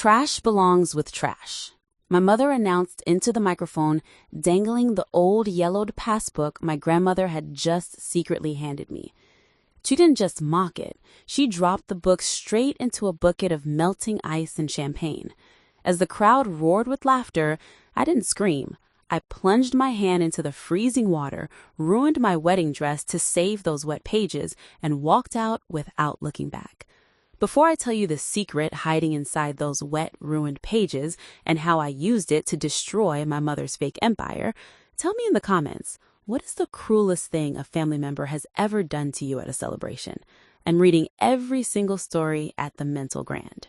Trash belongs with trash. My mother announced into the microphone, dangling the old yellowed passbook my grandmother had just secretly handed me. She didn't just mock it. She dropped the book straight into a bucket of melting ice and champagne. As the crowd roared with laughter, I didn't scream. I plunged my hand into the freezing water, ruined my wedding dress to save those wet pages, and walked out without looking back. Before I tell you the secret hiding inside those wet, ruined pages and how I used it to destroy my mother's fake empire, tell me in the comments, what is the cruelest thing a family member has ever done to you at a celebration? I'm reading every single story at the Mental Grand.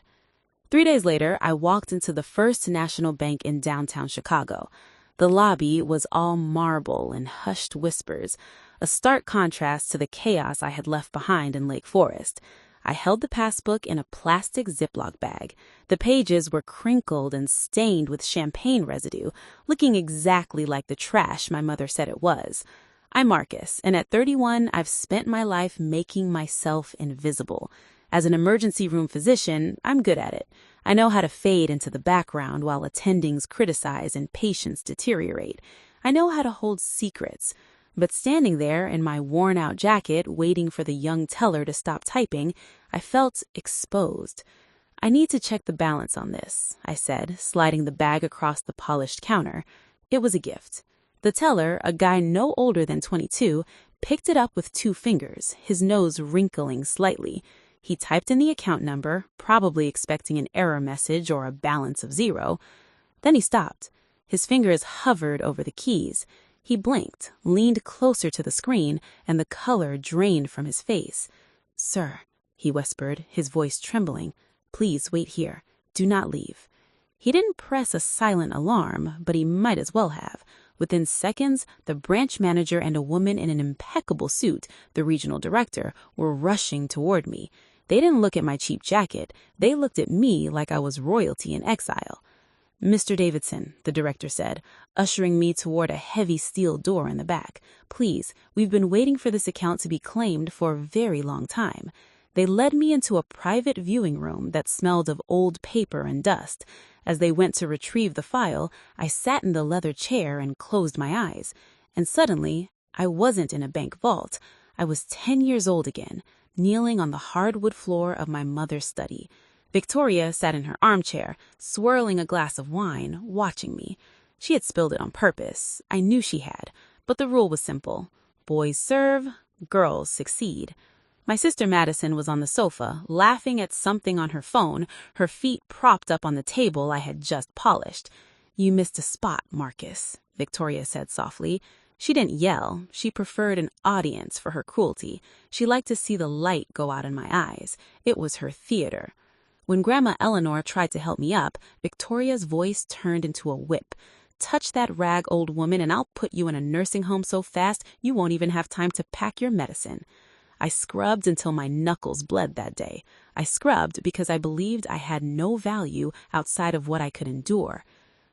3 days later, I walked into the First National Bank in downtown Chicago. The lobby was all marble and hushed whispers, a stark contrast to the chaos I had left behind in Lake Forest. I held the passbook in a plastic Ziploc bag. The pages were crinkled and stained with champagne residue, looking exactly like the trash my mother said it was. I'm Marcus, and at 31, I've spent my life making myself invisible. As an emergency room physician, I'm good at it. I know how to fade into the background while attendings criticize and patients deteriorate. I know how to hold secrets. But standing there in my worn-out jacket, waiting for the young teller to stop typing, I felt exposed. "I need to check the balance on this," I said, sliding the bag across the polished counter. It was a gift. The teller, a guy no older than 22, picked it up with 2 fingers, his nose wrinkling slightly. He typed in the account number, probably expecting an error message or a balance of 0. Then he stopped. His fingers hovered over the keys. He blinked, leaned closer to the screen, and the color drained from his face. "Sir," he whispered, his voice trembling, "please wait here. Do not leave." He didn't press a silent alarm, but he might as well have. Within seconds, the branch manager and a woman in an impeccable suit, the regional director, were rushing toward me. They didn't look at my cheap jacket. They looked at me like I was royalty in exile. "Mr. Davidson," the director said, ushering me toward a heavy steel door in the back. "Please, we've been waiting for this account to be claimed for a very long time." They led me into a private viewing room that smelled of old paper and dust. As they went to retrieve the file, I sat in the leather chair and closed my eyes. And suddenly, I wasn't in a bank vault. I was 10 years old again, kneeling on the hardwood floor of my mother's study. Victoria sat in her armchair, swirling a glass of wine, watching me. She had spilled it on purpose. I knew she had, but the rule was simple. Boys serve, girls succeed. My sister Madison was on the sofa, laughing at something on her phone, her feet propped up on the table I had just polished. "You missed a spot, Marcus," Victoria said softly. She didn't yell. She preferred an audience for her cruelty. She liked to see the light go out in my eyes. It was her theater. When Grandma Eleanor tried to help me up, Victoria's voice turned into a whip. "Touch that rag, old woman, and I'll put you in a nursing home so fast you won't even have time to pack your medicine." I scrubbed until my knuckles bled that day. I scrubbed because I believed I had no value outside of what I could endure.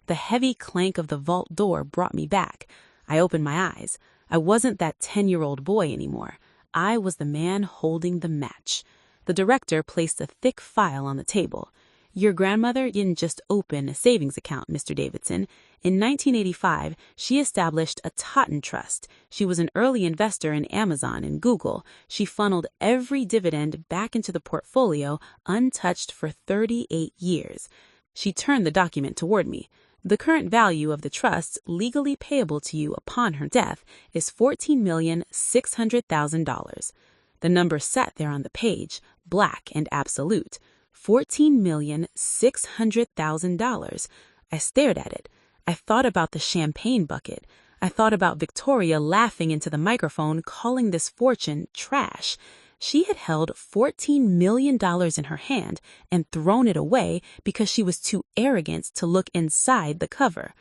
The heavy clank of the vault door brought me back. I opened my eyes. I wasn't that 10-year-old boy anymore. I was the man holding the match. The director placed a thick file on the table. "Your grandmother didn't just open a savings account, Mr. Davidson. In 1985, she established a Totten Trust. She was an early investor in Amazon and Google. She funneled every dividend back into the portfolio untouched for 38 years. She turned the document toward me. The current value of the trust legally payable to you upon her death is $14,600,000. The number sat there on the page, black and absolute. $14,600,000. I stared at it. I thought about the champagne bucket. I thought about Victoria laughing into the microphone, calling this fortune trash. She had held $14 million in her hand and thrown it away because she was too arrogant to look inside the cover.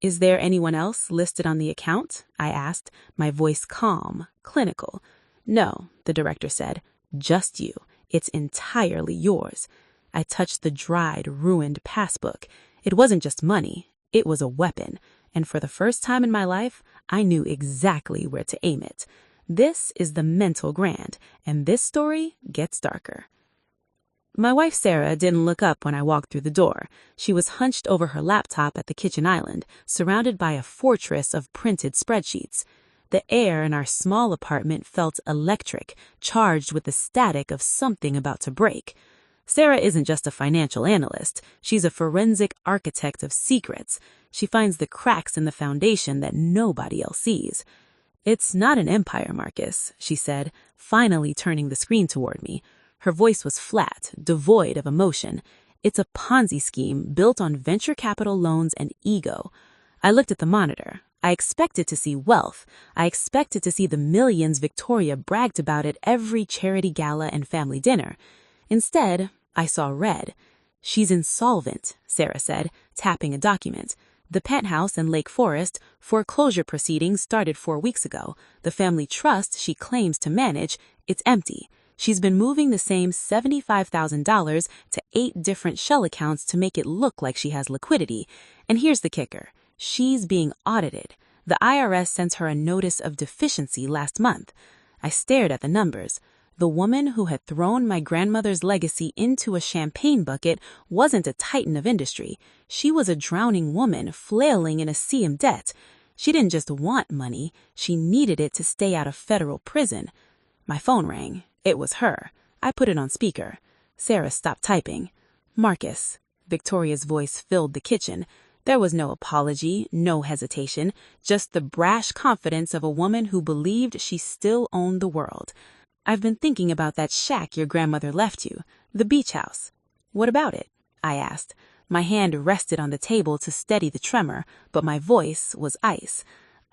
"Is there anyone else listed on the account?" I asked, my voice calm, clinical. "No," the director said, "just you. It's entirely yours." I touched the dried, ruined passbook. It wasn't just money. It was a weapon. And for the first time in my life, I knew exactly where to aim it. This is the Mental Grand, and this story gets darker. My wife Sarah didn't look up when I walked through the door. She was hunched over her laptop at the kitchen island, surrounded by a fortress of printed spreadsheets. The air in our small apartment felt electric, charged with the static of something about to break. Sarah isn't just a financial analyst. She's a forensic architect of secrets. She finds the cracks in the foundation that nobody else sees. "It's not an empire, Marcus," she said, finally turning the screen toward me. Her voice was flat, devoid of emotion. "It's a Ponzi scheme built on venture capital loans and ego." I looked at the monitor. I expected to see wealth. I expected to see the millions Victoria bragged about at every charity gala and family dinner. Instead, I saw red. "She's insolvent," Sarah said, tapping a document. "The penthouse in Lake Forest, foreclosure proceedings started 4 weeks ago. The family trust she claims to manage, it's empty. She's been moving the same $75,000 to 8 different shell accounts to make it look like she has liquidity. And here's the kicker. She's being audited. The IRS sent her a notice of deficiency last month." I stared at the numbers. The woman who had thrown my grandmother's legacy into a champagne bucket wasn't a titan of industry. She was a drowning woman flailing in a sea of debt. She didn't just want money, she needed it to stay out of federal prison. My phone rang. It was her. I put it on speaker. Sarah stopped typing. "Marcus." Victoria's voice filled the kitchen. There was no apology, no hesitation, just the brash confidence of a woman who believed she still owned the world. "I've been thinking about that shack your grandmother left you, the beach house." "What about it?" I asked. My hand rested on the table to steady the tremor, but my voice was ice.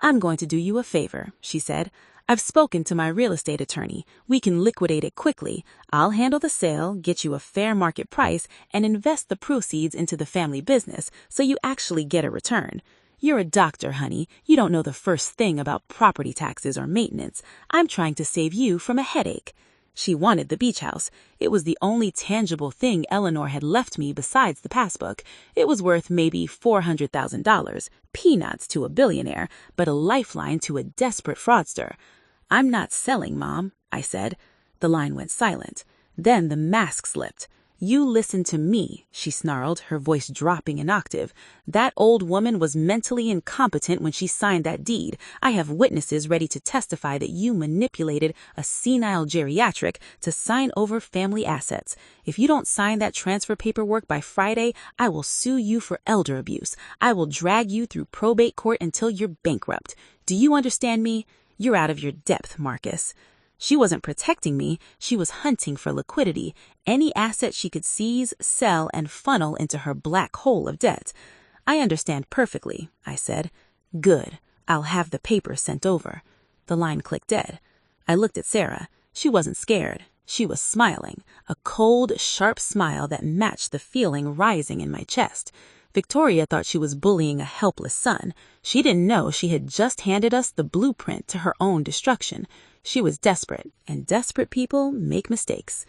"I'm going to do you a favor," she said. "I've spoken to my real estate attorney. We can liquidate it quickly. I'll handle the sale, get you a fair market price, and invest the proceeds into the family business so you actually get a return. You're a doctor, honey. You don't know the first thing about property taxes or maintenance. I'm trying to save you from a headache." She wanted the beach house. It was the only tangible thing Eleanor had left me besides the passbook. It was worth maybe $400,000, peanuts to a billionaire, but a lifeline to a desperate fraudster. "I'm not selling, Mom," I said. The line went silent. Then the mask slipped. "You listen to me," she snarled, her voice dropping an octave. "That old woman was mentally incompetent when she signed that deed. I have witnesses ready to testify that you manipulated a senile geriatric to sign over family assets. If you don't sign that transfer paperwork by Friday, I will sue you for elder abuse. I will drag you through probate court until you're bankrupt. Do you understand me? You're out of your depth, Marcus." She wasn't protecting me, she was hunting for liquidity, any asset she could seize, sell, and funnel into her black hole of debt. "I understand perfectly," I said. "Good. I'll have the papers sent over." The line clicked dead. I looked at Sarah. She wasn't scared. She was smiling, a cold, sharp smile that matched the feeling rising in my chest. Victoria thought she was bullying a helpless son. She didn't know she had just handed us the blueprint to her own destruction. She was desperate, and desperate people make mistakes.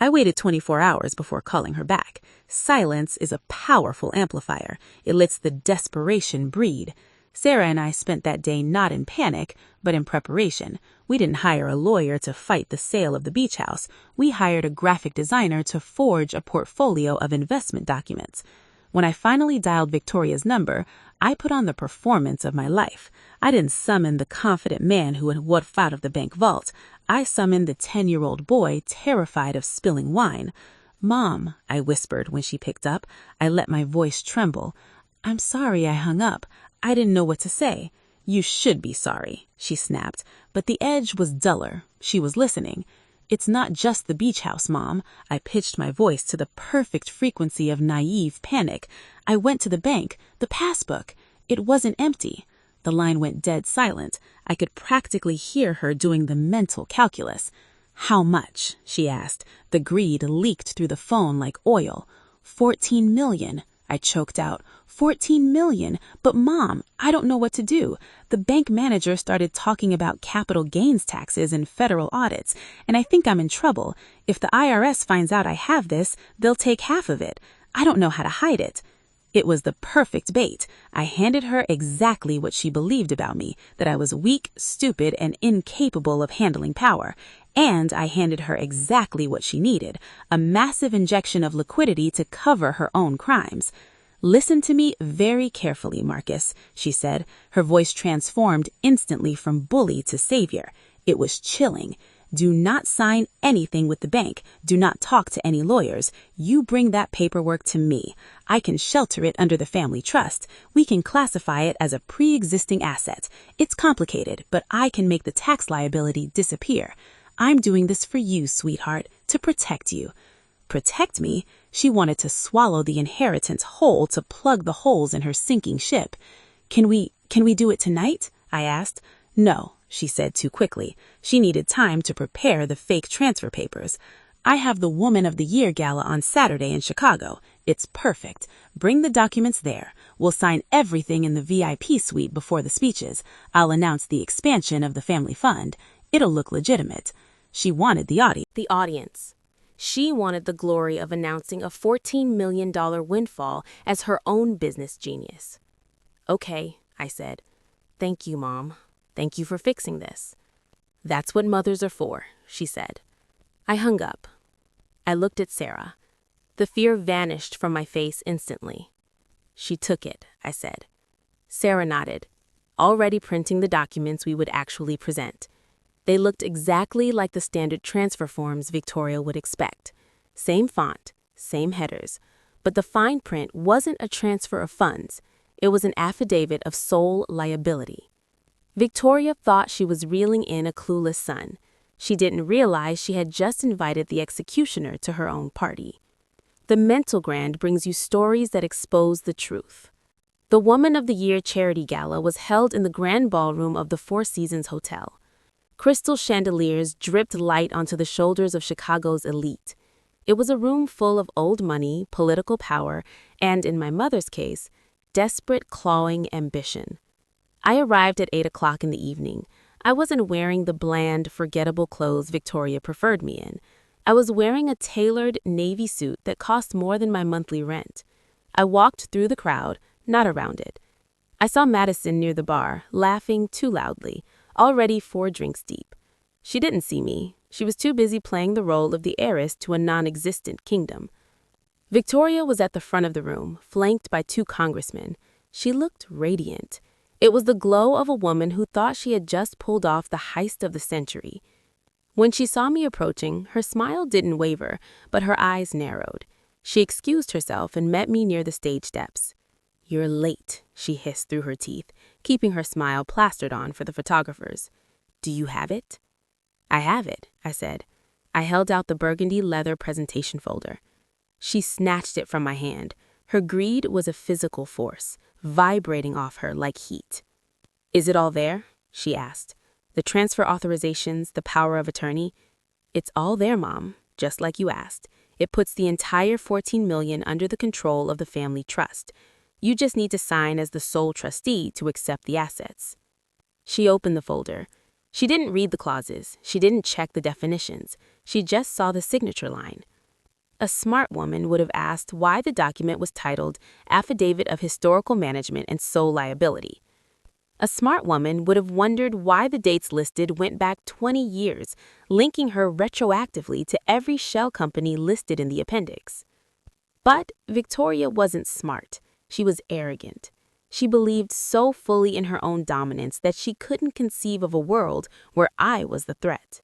I waited 24 hours before calling her back. Silence is a powerful amplifier. It lets the desperation breed. Sarah and I spent that day not in panic, but in preparation. We didn't hire a lawyer to fight the sale of the beach house. We hired a graphic designer to forge a portfolio of investment documents. When I finally dialed Victoria's number, I put on the performance of my life. I didn't summon the confident man who had walked out of the bank vault. I summoned the 10-year-old boy terrified of spilling wine. "Mom," I whispered when she picked up. I let my voice tremble. "I'm sorry I hung up. I didn't know what to say." "You should be sorry," she snapped, but the edge was duller. She was listening. "It's not just the beach house, Mom." I pitched my voice to the perfect frequency of naive panic. "I went to the bank, the passbook. It wasn't empty." The line went dead silent. I could practically hear her doing the mental calculus. "How much?" she asked. The greed leaked through the phone like oil. 14 million. I choked out. 14 million. But Mom, I don't know what to do. The bank manager started talking about capital gains taxes and federal audits, and I think I'm in trouble. If the IRS finds out I have this, they'll take half of it. I don't know how to hide it. It was the perfect bait. I handed her exactly what she believed about me, that I was weak, stupid, and incapable of handling power. And I handed her exactly what she needed, a massive injection of liquidity to cover her own crimes. "Listen to me very carefully, Marcus," she said, her voice transformed instantly from bully to savior. It was chilling. "Do not sign anything with the bank. Do not talk to any lawyers. You bring that paperwork to me. I can shelter it under the family trust. We can classify it as a pre-existing asset. It's complicated, but I can make the tax liability disappear. I'm doing this for you, sweetheart, to protect you." Protect me? She wanted to swallow the inheritance whole to plug the holes in her sinking ship. Can we do it tonight?" I asked. "No," she said too quickly. She needed time to prepare the fake transfer papers. "I have the Woman of the Year gala on Saturday in Chicago. It's perfect. Bring the documents there. We'll sign everything in the VIP suite before the speeches. I'll announce the expansion of the family fund. It'll look legitimate." She wanted the audience. She wanted the glory of announcing a $14 million windfall as her own business genius. "Okay," I said. "Thank you, Mom. Thank you for fixing this." "That's what mothers are for," she said. I hung up. I looked at Sarah. The fear vanished from my face instantly. "She took it," I said. Sarah nodded, already printing the documents we would actually present. They looked exactly like the standard transfer forms Victoria would expect. Same font, same headers. But the fine print wasn't a transfer of funds. It was an affidavit of sole liability. Victoria thought she was reeling in a clueless son. She didn't realize she had just invited the executioner to her own party. The mental grand brings you stories that expose the truth. The Woman of the Year charity gala was held in the grand ballroom of the Four Seasons Hotel. Crystal chandeliers dripped light onto the shoulders of Chicago's elite. It was a room full of old money, political power, and, in my mother's case, desperate, clawing ambition. I arrived at 8 o'clock in the evening. I wasn't wearing the bland, forgettable clothes Victoria preferred me in. I was wearing a tailored navy suit that cost more than my monthly rent. I walked through the crowd, not around it. I saw Madison near the bar, laughing too loudly, already 4 drinks deep. She didn't see me. She was too busy playing the role of the heiress to a non-existent kingdom. Victoria was at the front of the room, flanked by 2 congressmen. She looked radiant. It was the glow of a woman who thought she had just pulled off the heist of the century. When she saw me approaching, her smile didn't waver, but her eyes narrowed. She excused herself and met me near the stage steps. "You're late," she hissed through her teeth, keeping her smile plastered on for the photographers. "Do you have it?" "I have it," I said. I held out the burgundy leather presentation folder. She snatched it from my hand. Her greed was a physical force, vibrating off her like heat. "Is it all there?" she asked. "The transfer authorizations, the power of attorney?" "It's all there, Mom, just like you asked. It puts the entire $14 million under the control of the family trust. You just need to sign as the sole trustee to accept the assets." She opened the folder. She didn't read the clauses. She didn't check the definitions. She just saw the signature line. A smart woman would have asked why the document was titled Affidavit of Historical Management and Sole Liability. A smart woman would have wondered why the dates listed went back 20 years, linking her retroactively to every shell company listed in the appendix. But Victoria wasn't smart. She was arrogant. She believed so fully in her own dominance that she couldn't conceive of a world where I was the threat.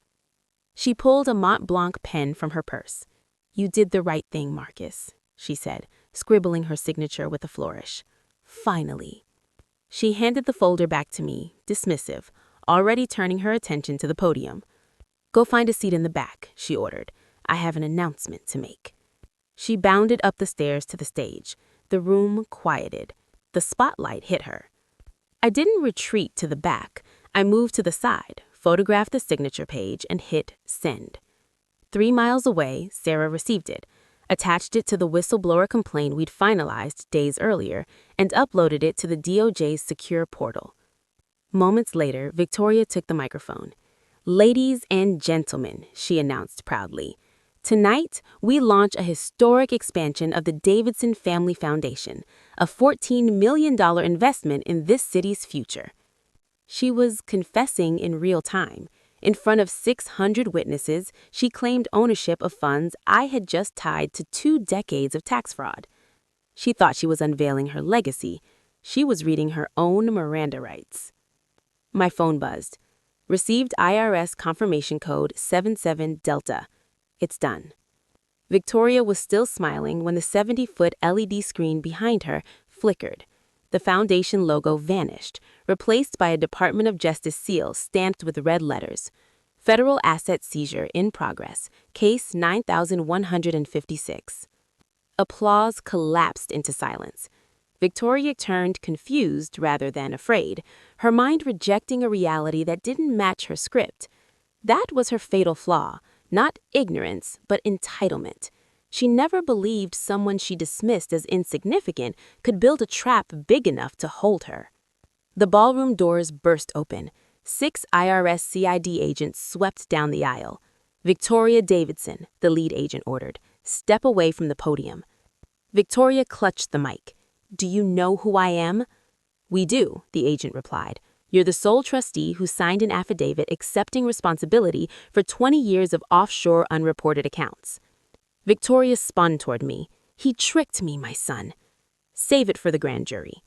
She pulled a Mont Blanc pen from her purse. "You did the right thing, Marcus," she said, scribbling her signature with a flourish. "Finally." She handed the folder back to me, dismissive, already turning her attention to the podium. "Go find a seat in the back," she ordered. "I have an announcement to make." She bounded up the stairs to the stage. The room quieted. The spotlight hit her. I didn't retreat to the back. I moved to the side, photographed the signature page, and hit send. 3 miles away, Sarah received it, attached it to the whistleblower complaint we'd finalized days earlier, and uploaded it to the DOJ's secure portal. Moments later, Victoria took the microphone. "Ladies and gentlemen," she announced proudly, "tonight we launch a historic expansion of the Davidson Family Foundation, a $14 million investment in this city's future." She was confessing in real time. In front of 600 witnesses, she claimed ownership of funds I had just tied to 2 decades of tax fraud. She thought she was unveiling her legacy. She was reading her own Miranda rights. My phone buzzed. Received IRS confirmation code 77 Delta. It's done. Victoria was still smiling when the 70-foot LED screen behind her flickered. The foundation logo vanished, replaced by a Department of Justice seal stamped with red letters. Federal asset seizure in progress. Case 9156. Applause collapsed into silence. Victoria turned confused rather than afraid, her mind rejecting a reality that didn't match her script. That was her fatal flaw, not ignorance, but entitlement. She never believed someone she dismissed as insignificant could build a trap big enough to hold her. The ballroom doors burst open. 6 IRS CID agents swept down the aisle. "Victoria Davidson," the lead agent ordered, "step away from the podium." Victoria clutched the mic. "Do you know who I am?" "We do," the agent replied. "You're the sole trustee who signed an affidavit accepting responsibility for 20 years of offshore unreported accounts." Victoria spun toward me. "He tricked me, my son." "Save it for the grand jury."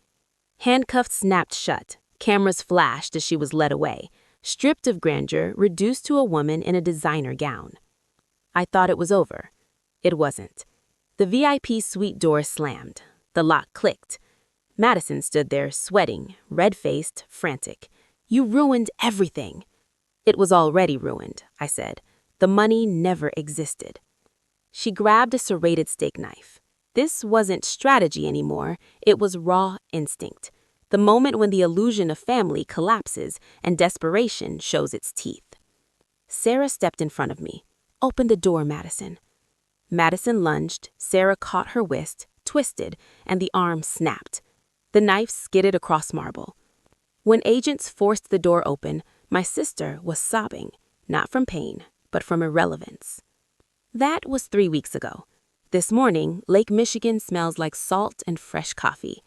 Handcuffs snapped shut. Cameras flashed as she was led away, stripped of grandeur, reduced to a woman in a designer gown. I thought it was over. It wasn't. The VIP suite door slammed. The lock clicked. Madison stood there, sweating, red-faced, frantic. "You ruined everything." "It was already ruined," I said. "The money never existed." She grabbed a serrated steak knife. This wasn't strategy anymore. It was raw instinct. The moment when the illusion of family collapses and desperation shows its teeth. Sarah stepped in front of me. "Open the door, Madison." Madison lunged. Sarah caught her wrist, twisted, and the arm snapped. The knife skidded across marble. When agents forced the door open, my sister was sobbing, not from pain, but from irrelevance. That was 3 weeks ago. This morning, Lake Michigan smells like salt and fresh coffee.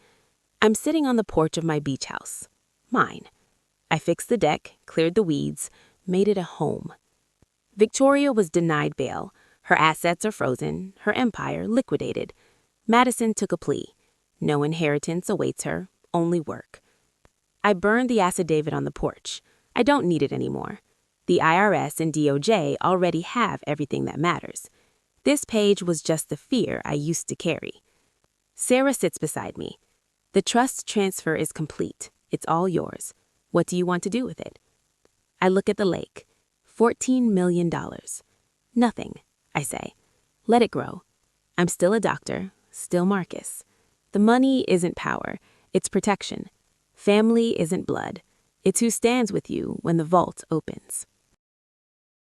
I'm sitting on the porch of my beach house. Mine. I fixed the deck, cleared the weeds, made it a home. Victoria was denied bail. Her assets are frozen, her empire liquidated. Madison took a plea. No inheritance awaits her, only work. I burned the affidavit on the porch. I don't need it anymore. The IRS and DOJ already have everything that matters. This page was just the fear I used to carry. Sarah sits beside me. "The trust transfer is complete. It's all yours. What do you want to do with it?" I look at the lake. $14 million. "Nothing," I say. "Let it grow. I'm still a doctor, still Marcus. The money isn't power, it's protection. Family isn't blood. It's who stands with you when the vault opens."